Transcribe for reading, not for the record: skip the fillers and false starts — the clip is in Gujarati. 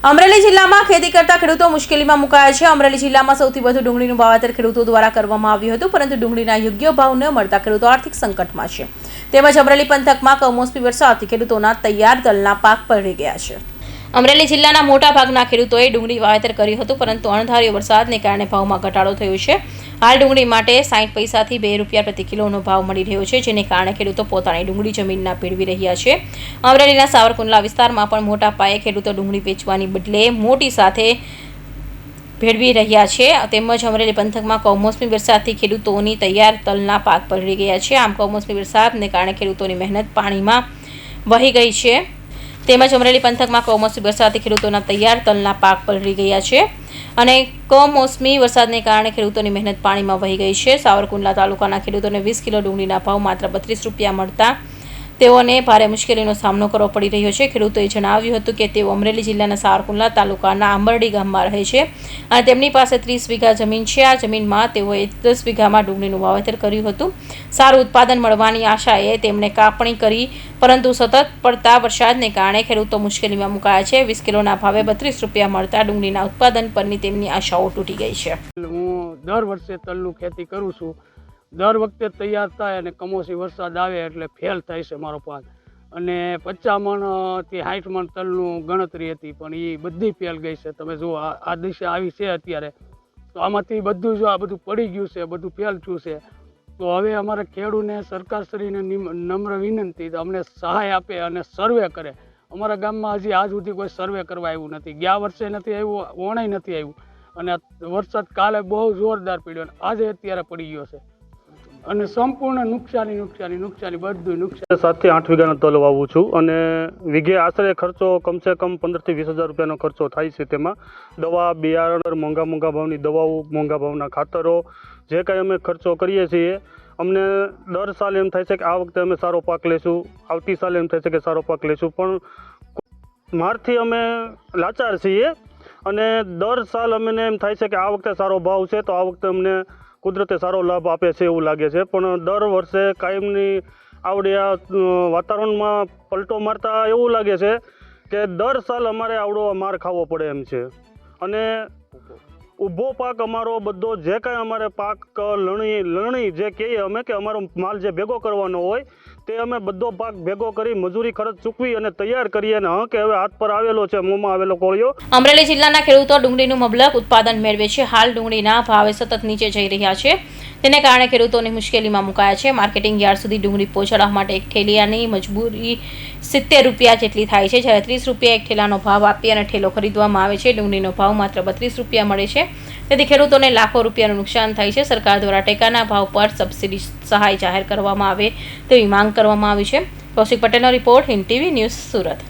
અમરેલી જિલ્લામાં ખેતી કરતા ખેડૂતો મુશ્કેલીમાં મુકાયા છે। અમરેલી જિલ્લામાં સૌથી વધુ ડુંગળીનું વાવેતર ખેડૂતો દ્વારા કરવામાં આવ્યું હતું, પરંતુ ડુંગળીના યોગ્ય ભાવ ન મળતા ખેડૂતો આર્થિક સંકટમાં છે। તેમજ અમરેલી પંથકમાં કમોસમી વરસાદથી ખેડૂતોના તૈયાર તલના પાક પલળી ગયા છે। અમરેલી જિલ્લાના મોટા ભાગના ખેડૂતોએ ડુંગળી વાવેતર કર્યું હતું, પરંતુ અણધાર્યો વરસાદને કારણે ભાવમાં ઘટાડો થયો છે। હાલ ડુંગળી માટે 60 પૈસાથી 2 રૂપિયા પ્રતિ કિલોનો ભાવ મળી રહ્યો છે, જેને કારણે ખેડૂતો પોતાની ડુંગળી જમીનના ભેળવી રહ્યા છે। અમરેલીના સાવરકુંડલા વિસ્તારમાં પણ મોટા પાયે ખેડૂતો ડુંગળી વેચવાની બદલે મોટી સાથે ભેળવી રહ્યા છે। તેમજ અમરેલી પંથકમાં કમોસમી વરસાદથી ખેડૂતોની તૈયાર તલના પાક પલળી ગયા છે। આમ કમોસમી વરસાદને કારણે ખેડૂતોની મહેનત પાણીમાં વહી ગઈ છે। તેમજ અમરેલી પંથકમાં કમોસમી વરસાદથી ખેડૂતોના તૈયાર તલના પાક પલળી ગયા છે અને કમોસમી વરસાદને કારણે ખેડૂતોની મહેનત પાણીમાં વહી ગઈ છે। સાવરકુંડલા તાલુકાના ખેડૂતોને 20 કિલો ડુંગળીના ભાવ માત્ર 32 રૂપિયા મળતા તેઓને ભારે મુશ્કેલીનો સામનો કરવો પડી રહ્યો છે। ખેડૂતોએ જણાવ્યું હતું કે તેઓ અમરેલી જિલ્લાના સાવરકુંડલા તાલુકાના આંબરડી ગામમાં રહે છે અને તેમની પાસે 30 વીઘા જમીન છે। આ જમીનમાં તેઓએ 10 વીઘામાં ડુંગળીનું વાવેતર કર્યું હતું। સારું ઉત્પાદન મળવાની આશાએ તેમણે કાપણી કરી, પરંતુ સતત પડતા વરસાદને કારણે ખેડૂતો મુશ્કેલીમાં મુકાયા છે। 20 કિલોના ભાવે 32 રૂપિયા મળતા ડુંગળીના ઉત્પાદન પરની તેમની આશાઓ તૂટી ગઈ છે। હું દર વર્ષે તલનું ખેતી કરું છું। દર વખતે તૈયાર થાય અને કમોસમી વરસાદ આવે એટલે ફેલ થાય છે મારો પાક, અને 50 મણથી 60 મણ તલનું ગણતરી હતી, પણ એ બધી ફેલ ગઈ છે। તમે જુઓ આ દિશા આવી છે અત્યારે, તો આમાંથી બધું જો આ બધું પડી ગયું છે, બધું ફેલ થયું છે। તો હવે અમારે ખેડૂતને સરકારશ્રીને નમ્ર વિનંતી, અમને સહાય આપે અને સર્વે કરે। અમારા ગામમાં હજી આજ સુધી કોઈ સર્વે કરવા આવ્યું નથી। ગયા વર્ષે નથી આવ્યું, ઓણાય નથી આવ્યું, અને વરસાદ કાલે બહુ જોરદાર પડ્યો અને આજે અત્યારે પડી ગયો છે, અને સંપૂર્ણ નુકસાની બધું નુકસાન। 7 થી 8 વીઘાનો તલ વાવું છું, અને વીઘે આશરે ખર્ચો કમસે કમ 15 થી 20 હજાર રૂપિયાનો ખર્ચો થાય છે। તેમાં દવા, બિયારણ, મોંઘા ભાવની દવાઓ, મોંઘા ભાવના ખાતરો, જે કાંઈ અમે ખર્ચો કરીએ છીએ, અમને દર સાલ એમ થાય છે કે આ વખતે અમે સારો પાક લઈશું, આવતી સાલે એમ થાય છે કે સારો પાક લઈશું, પણ મારથી અમે લાચાર છીએ, અને દર સાલ અમને એમ થાય છે કે આ વખતે સારો ભાવ છે તો આ વખતે અમને કુદરતે સારો લાભ આપે છે એવું લાગે છે, પણ દર વર્ષે કાયમની આવડ્યા વાતાવરણમાં પલટો મારતા એવું લાગે છે કે દર સાલ અમારે આવડો માર ખાવો પડે એમ છે। અને ઊભો પાક અમારો બધો જે કાંઈ અમારે પાક લણણી જે કહીએ અમે કે અમારો માલ જે ભેગો કરવાનો હોય તે અમે બધો પાક ભેગો કરી મજૂરી ખર્ચ ચૂકવી અને તૈયાર કરીએ, ને કે હવે હાથ પર આવેલો છે, મોંમાં આવેલો કોળિયો। અમરેલી જિલ્લાના ખેડૂતો ડુંગળીનું મબલક ઉત્પાદન મેળવે છે। હાલ ડુંગળીના ભાવે સતત નીચે જઈ રહ્યા છે, તેને કારણે ખેડૂતોની મુશ્કેલીમાં મુકાયા છે। માર્કેટિંગ યાર્ડ સુધી ડુંગળી પહોંચાડવા માટે એક ઠેલિયાની મજબૂરી 70 રૂપિયા જેટલી થાય છે, જ્યારે 30 રૂપિયા એક ઠેલાનો ભાવ આપી અને ઠેલો ખરીદવામાં આવે છે। ડુંગળીનો ભાવ માત્ર 32 રૂપિયા મળે છે, તેથી ખેડૂતોને લાખો રૂપિયાનું નુકસાન થાય છે। સરકાર દ્વારા ટેકાના ભાવ પર સબસિડી સહાય જાહેર કરવામાં આવે તેવી માંગ કરવામાં આવી છે। કૌશિક પટેલનો report, Hind TV news, Surat.